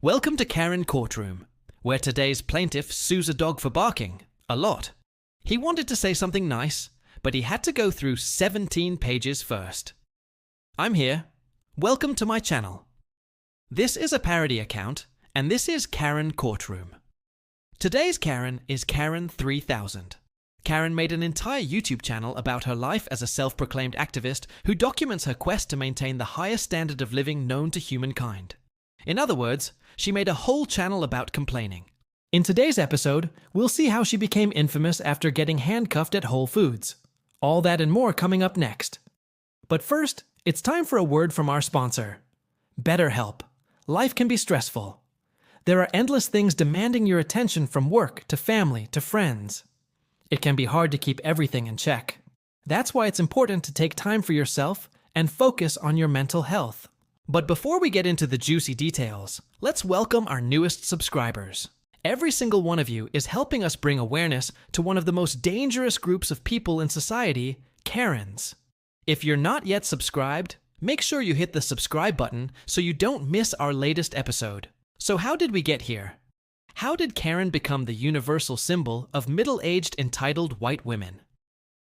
Welcome to Karen Courtroom, where today's plaintiff sues a dog for barking, a lot. He wanted to say something nice, but he had to go through 17 pages first. I'm here. Welcome to my channel. This is a parody account, and this is Karen Courtroom. Today's Karen is Karen 3000. Karen made an entire YouTube channel about her life as a self-proclaimed activist who documents her quest to maintain the highest standard of living known to humankind. In other words, she made a whole channel about complaining. In today's episode, we'll see how she became infamous after getting handcuffed at Whole Foods. All that and more coming up next. But first, it's time for a word from our sponsor. BetterHelp. Life can be stressful. There are endless things demanding your attention from work to family to friends. It can be hard to keep everything in check. That's why it's important to take time for yourself and focus on your mental health. But before we get into the juicy details, let's welcome our newest subscribers. Every single one of you is helping us bring awareness to one of the most dangerous groups of people in society, Karens. If you're not yet subscribed, make sure you hit the subscribe button so you don't miss our latest episode. So how did we get here? How did Karen become the universal symbol of middle-aged entitled white women?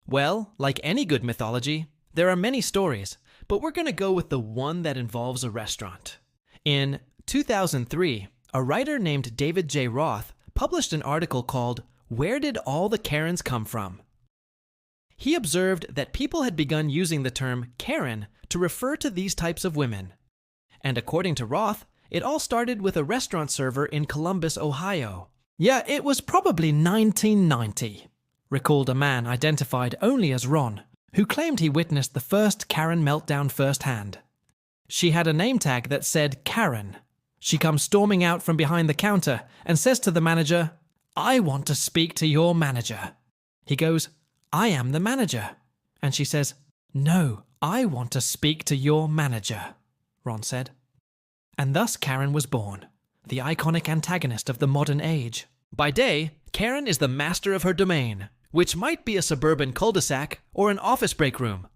Well, like any good mythology, there are many stories, but we're going to go with the one that involves a restaurant. In 2003, a writer named David J. Roth published an article called "Where Did All the Karens Come From?" He observed that people had begun using the term Karen to refer to these types of women. And according to Roth, it all started with a restaurant server in Columbus, Ohio. Yeah, it was probably 1990, recalled a man identified only as Ron, who claimed he witnessed the first Karen meltdown firsthand. She had a name tag that said Karen. She comes storming out from behind the counter and says to the manager, "I want to speak to your manager." He goes, "I am the manager." And she says, "No, I want to speak to your manager," Ron said. And thus Karen was born, the iconic antagonist of the modern age. By day, Karen is the master of her domain, which might be a suburban cul-de-sac or an office break room.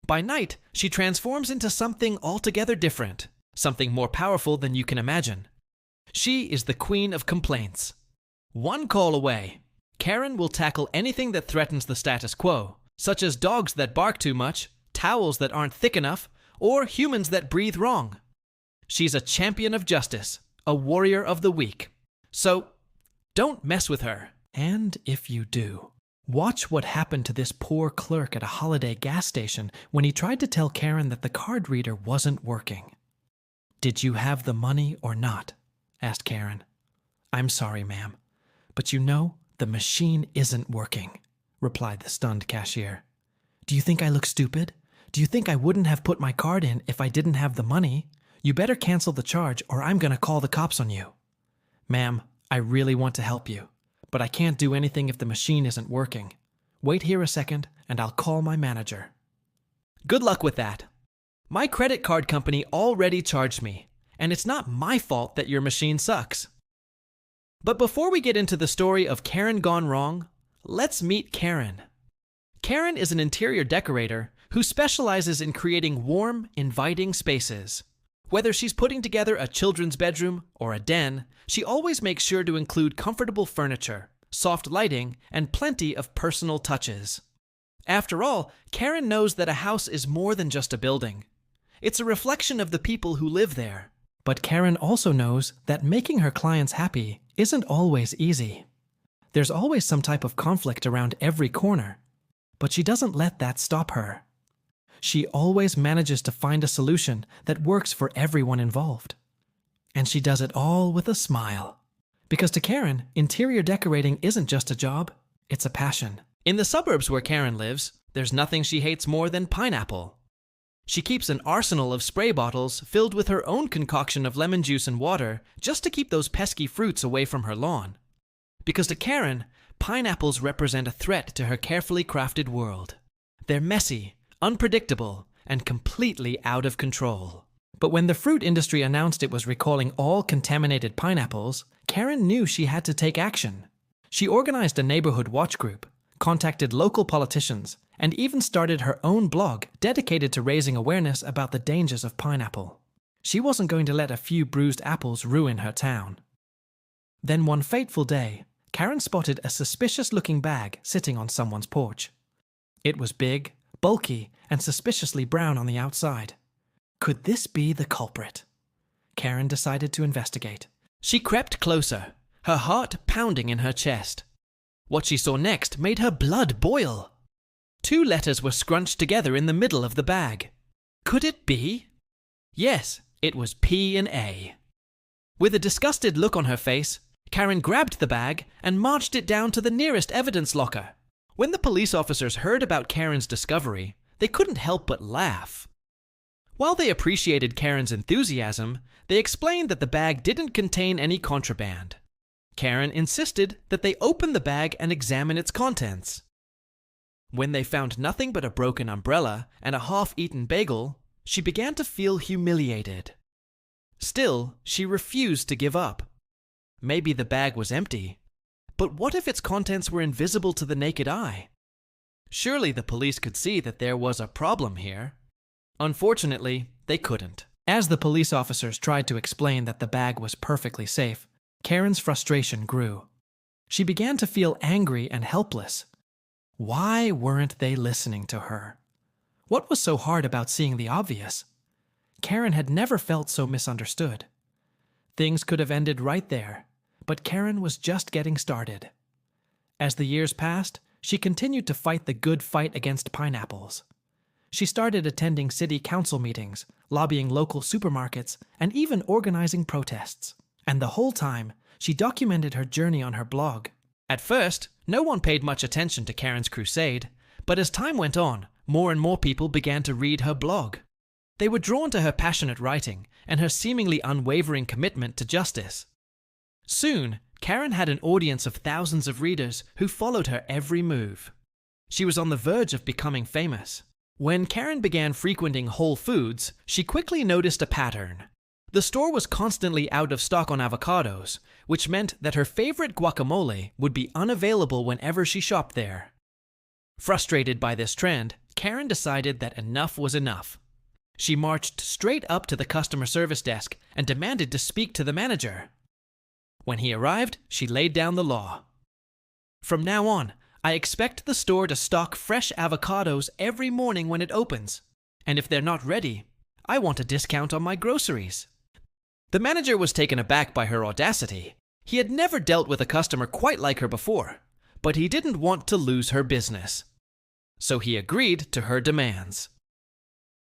By night, she transforms into something altogether different, something more powerful than you can imagine. She is the queen of complaints. One call away, Karen will tackle anything that threatens the status quo, such as dogs that bark too much, towels that aren't thick enough, or humans that breathe wrong. She's a champion of justice, a warrior of the weak. So, don't mess with her. And if you do, watch what happened to this poor clerk at a holiday gas station when he tried to tell Karen that the card reader wasn't working. "Did you have the money or not?" asked Karen. "I'm sorry, ma'am, but you know, the machine isn't working," replied the stunned cashier. "Do you think I look stupid? Do you think I wouldn't have put my card in if I didn't have the money? You better cancel the charge or I'm going to call the cops on you." "Ma'am, I really want to help you, but I can't do anything if the machine isn't working. Wait here a second and I'll call my manager." Good luck with that. My credit card company already charged me, and it's not my fault that your machine sucks. But before we get into the story of Karen gone wrong, let's meet Karen. Karen is an interior decorator who specializes in creating warm, inviting spaces. Whether she's putting together a children's bedroom or a den, she always makes sure to include comfortable furniture, soft lighting, and plenty of personal touches. After all, Karen knows that a house is more than just a building. It's a reflection of the people who live there. But Karen also knows that making her clients happy isn't always easy. There's always some type of conflict around every corner, but she doesn't let that stop her. She always manages to find a solution that works for everyone involved. And she does it all with a smile. Because to Karen, interior decorating isn't just a job, it's a passion. In the suburbs where Karen lives, there's nothing she hates more than pineapple. She keeps an arsenal of spray bottles filled with her own concoction of lemon juice and water just to keep those pesky fruits away from her lawn. Because to Karen, pineapples represent a threat to her carefully crafted world. They're messy, unpredictable, and completely out of control. But when the fruit industry announced it was recalling all contaminated pineapples, Karen knew she had to take action. She organized a neighborhood watch group, contacted local politicians, and even started her own blog dedicated to raising awareness about the dangers of pineapple. She wasn't going to let a few bruised apples ruin her town. Then one fateful day, Karen spotted a suspicious-looking bag sitting on someone's porch. It was big, bulky, and suspiciously brown on the outside. Could this be the culprit? Karen decided to investigate. She crept closer, her heart pounding in her chest. What she saw next made her blood boil. 2 letters were scrunched together in the middle of the bag. Could it be? Yes, it was P and A. With a disgusted look on her face, Karen grabbed the bag and marched it down to the nearest evidence locker. When the police officers heard about Karen's discovery, they couldn't help but laugh. While they appreciated Karen's enthusiasm, they explained that the bag didn't contain any contraband. Karen insisted that they open the bag and examine its contents. When they found nothing but a broken umbrella and a half-eaten bagel, she began to feel humiliated. Still, she refused to give up. Maybe the bag was empty, but what if its contents were invisible to the naked eye? Surely the police could see that there was a problem here. Unfortunately, they couldn't. As the police officers tried to explain that the bag was perfectly safe, Karen's frustration grew. She began to feel angry and helpless. Why weren't they listening to her? What was so hard about seeing the obvious? Karen had never felt so misunderstood. Things could have ended right there, but Karen was just getting started. As the years passed, she continued to fight the good fight against pineapples. She started attending city council meetings, lobbying local supermarkets, and even organizing protests. And the whole time, she documented her journey on her blog. At first, no one paid much attention to Karen's crusade, but as time went on, more and more people began to read her blog. They were drawn to her passionate writing and her seemingly unwavering commitment to justice. Soon, Karen had an audience of thousands of readers who followed her every move. She was on the verge of becoming famous. When Karen began frequenting Whole Foods, she quickly noticed a pattern. The store was constantly out of stock on avocados, which meant that her favorite guacamole would be unavailable whenever she shopped there. Frustrated by this trend, Karen decided that enough was enough. She marched straight up to the customer service desk and demanded to speak to the manager. When he arrived, she laid down the law. From now on, I expect the store to stock fresh avocados every morning when it opens, and if they're not ready, I want a discount on my groceries. The manager was taken aback by her audacity. He had never dealt with a customer quite like her before, but he didn't want to lose her business. So he agreed to her demands.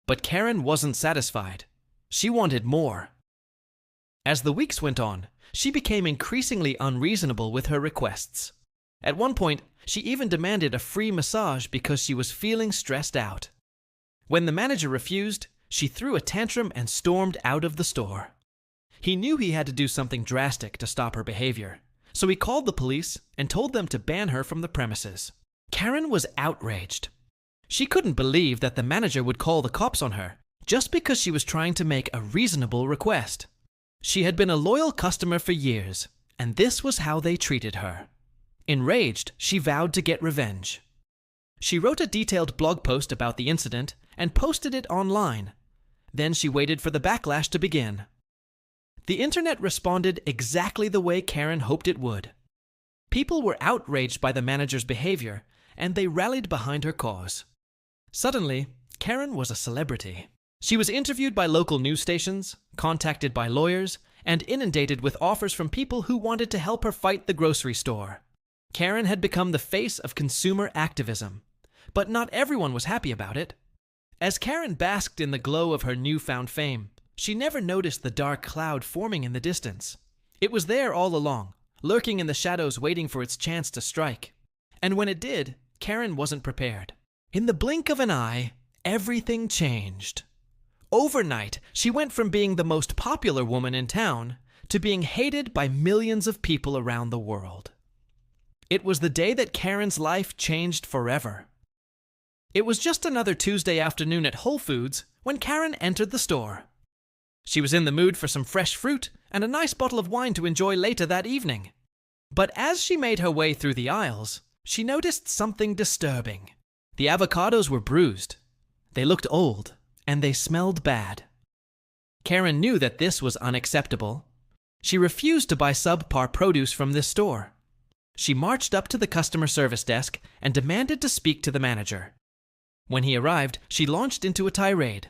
But Karen wasn't satisfied. She wanted more. As the weeks went on, she became increasingly unreasonable with her requests. At one point, she even demanded a free massage because she was feeling stressed out. When the manager refused, she threw a tantrum and stormed out of the store. He knew he had to do something drastic to stop her behavior, so he called the police and told them to ban her from the premises. Karen was outraged. She couldn't believe that the manager would call the cops on her just because she was trying to make a reasonable request. She had been a loyal customer for years, and this was how they treated her. Enraged, she vowed to get revenge. She wrote a detailed blog post about the incident and posted it online. Then she waited for the backlash to begin. The internet responded exactly the way Karen hoped it would. People were outraged by the manager's behavior, and they rallied behind her cause. Suddenly, Karen was a celebrity. She was interviewed by local news stations, contacted by lawyers, and inundated with offers from people who wanted to help her fight the grocery store. Karen had become the face of consumer activism, but not everyone was happy about it. As Karen basked in the glow of her newfound fame, she never noticed the dark cloud forming in the distance. It was there all along, lurking in the shadows waiting for its chance to strike. And when it did, Karen wasn't prepared. In the blink of an eye, everything changed. Overnight, she went from being the most popular woman in town to being hated by millions of people around the world. It was the day that Karen's life changed forever. It was just another Tuesday afternoon at Whole Foods when Karen entered the store. She was in the mood for some fresh fruit and a nice bottle of wine to enjoy later that evening. But as she made her way through the aisles, she noticed something disturbing. The avocados were bruised. They looked old, and they smelled bad. Karen knew that this was unacceptable. She refused to buy subpar produce from this store. She marched up to the customer service desk and demanded to speak to the manager. When he arrived, she launched into a tirade.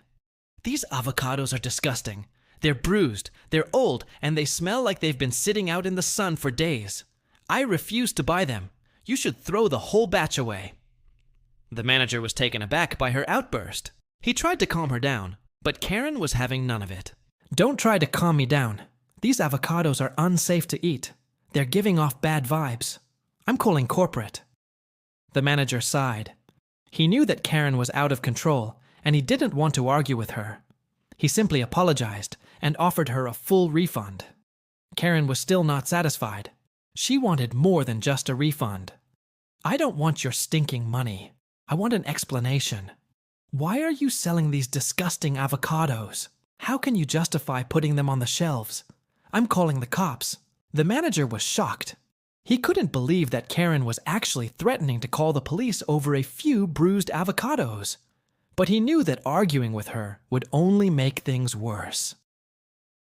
"These avocados are disgusting. They're bruised, they're old, and they smell like they've been sitting out in the sun for days. I refuse to buy them. You should throw the whole batch away." The manager was taken aback by her outburst. He tried to calm her down, but Karen was having none of it. "Don't try to calm me down. These avocados are unsafe to eat. They're giving off bad vibes. I'm calling corporate." The manager sighed. He knew that Karen was out of control, and he didn't want to argue with her. He simply apologized and offered her a full refund. Karen was still not satisfied. She wanted more than just a refund. "I don't want your stinking money. I want an explanation. Why are you selling these disgusting avocados? How can you justify putting them on the shelves? I'm calling the cops." The manager was shocked. He couldn't believe that Karen was actually threatening to call the police over a few bruised avocados. But he knew that arguing with her would only make things worse.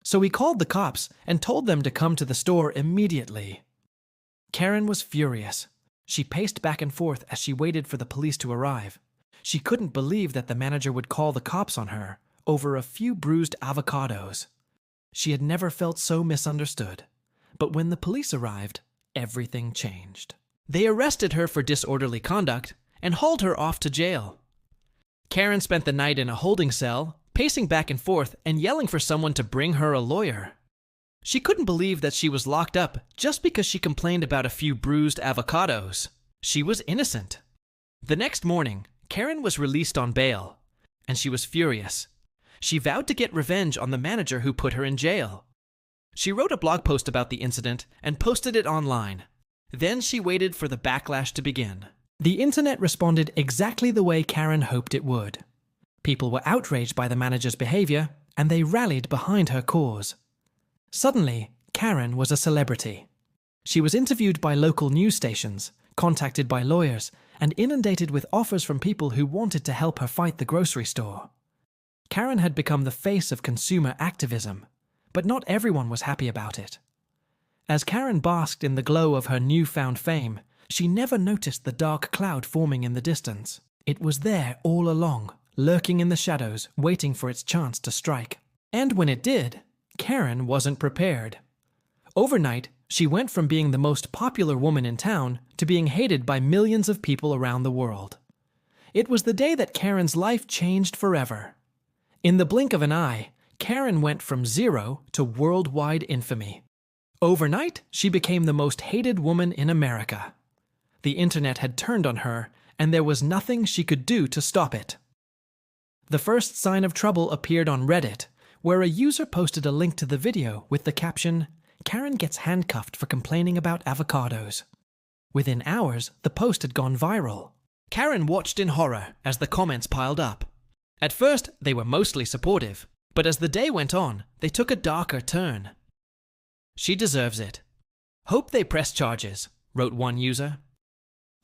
So he called the cops and told them to come to the store immediately. Karen was furious. She paced back and forth as she waited for the police to arrive. She couldn't believe that the manager would call the cops on her over a few bruised avocados. She had never felt so misunderstood. But when the police arrived, everything changed. They arrested her for disorderly conduct and hauled her off to jail. Karen spent the night in a holding cell, pacing back and forth and yelling for someone to bring her a lawyer. She couldn't believe that she was locked up just because she complained about a few bruised avocados. She was innocent. The next morning, Karen was released on bail, and she was furious. She vowed to get revenge on the manager who put her in jail. She wrote a blog post about the incident and posted it online. Then she waited for the backlash to begin. The internet responded exactly the way Karen hoped it would. People were outraged by the manager's behavior, and they rallied behind her cause. Suddenly, Karen was a celebrity. She was interviewed by local news stations, contacted by lawyers, and inundated with offers from people who wanted to help her fight the grocery store. Karen had become the face of consumer activism, but not everyone was happy about it. As Karen basked in the glow of her newfound fame, she never noticed the dark cloud forming in the distance. It was there all along, lurking in the shadows, waiting for its chance to strike. And when it did, Karen wasn't prepared. Overnight, she went from being the most popular woman in town to being hated by millions of people around the world. It was the day that Karen's life changed forever. In the blink of an eye, Karen went from zero to worldwide infamy. Overnight, she became the most hated woman in America. The internet had turned on her, and there was nothing she could do to stop it. The first sign of trouble appeared on Reddit, where a user posted a link to the video with the caption, "Karen gets handcuffed for complaining about avocados." Within hours, the post had gone viral. Karen watched in horror as the comments piled up. At first, they were mostly supportive, but as the day went on, they took a darker turn. "She deserves it. Hope they press charges," wrote one user.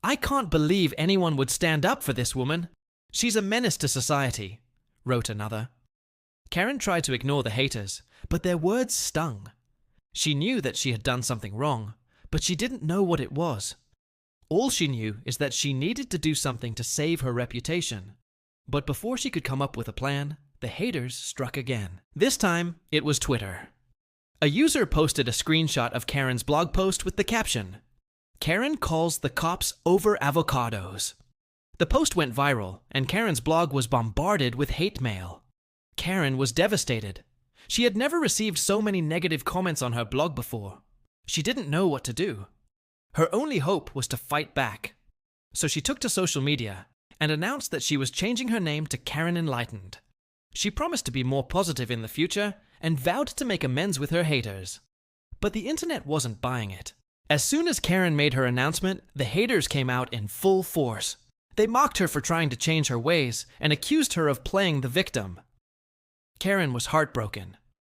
"I can't believe anyone would stand up for this woman. She's a menace to society," wrote another. Karen tried to ignore the haters, but their words stung. She knew that she had done something wrong, but she didn't know what it was. All she knew is that she needed to do something to save her reputation. But before she could come up with a plan, the haters struck again. This time, it was Twitter. A user posted a screenshot of Karen's blog post with the caption, "Karen calls the cops over avocados." The post went viral, and Karen's blog was bombarded with hate mail. Karen was devastated. She had never received so many negative comments on her blog before. She didn't know what to do. Her only hope was to fight back. So she took to social media and announced that she was changing her name to Karen Enlightened. She promised to be more positive in the future and vowed to make amends with her haters. But the internet wasn't buying it. As soon as Karen made her announcement, the haters came out in full force. They mocked her for trying to change her ways and accused her of playing the victim. Karen was heartbroken.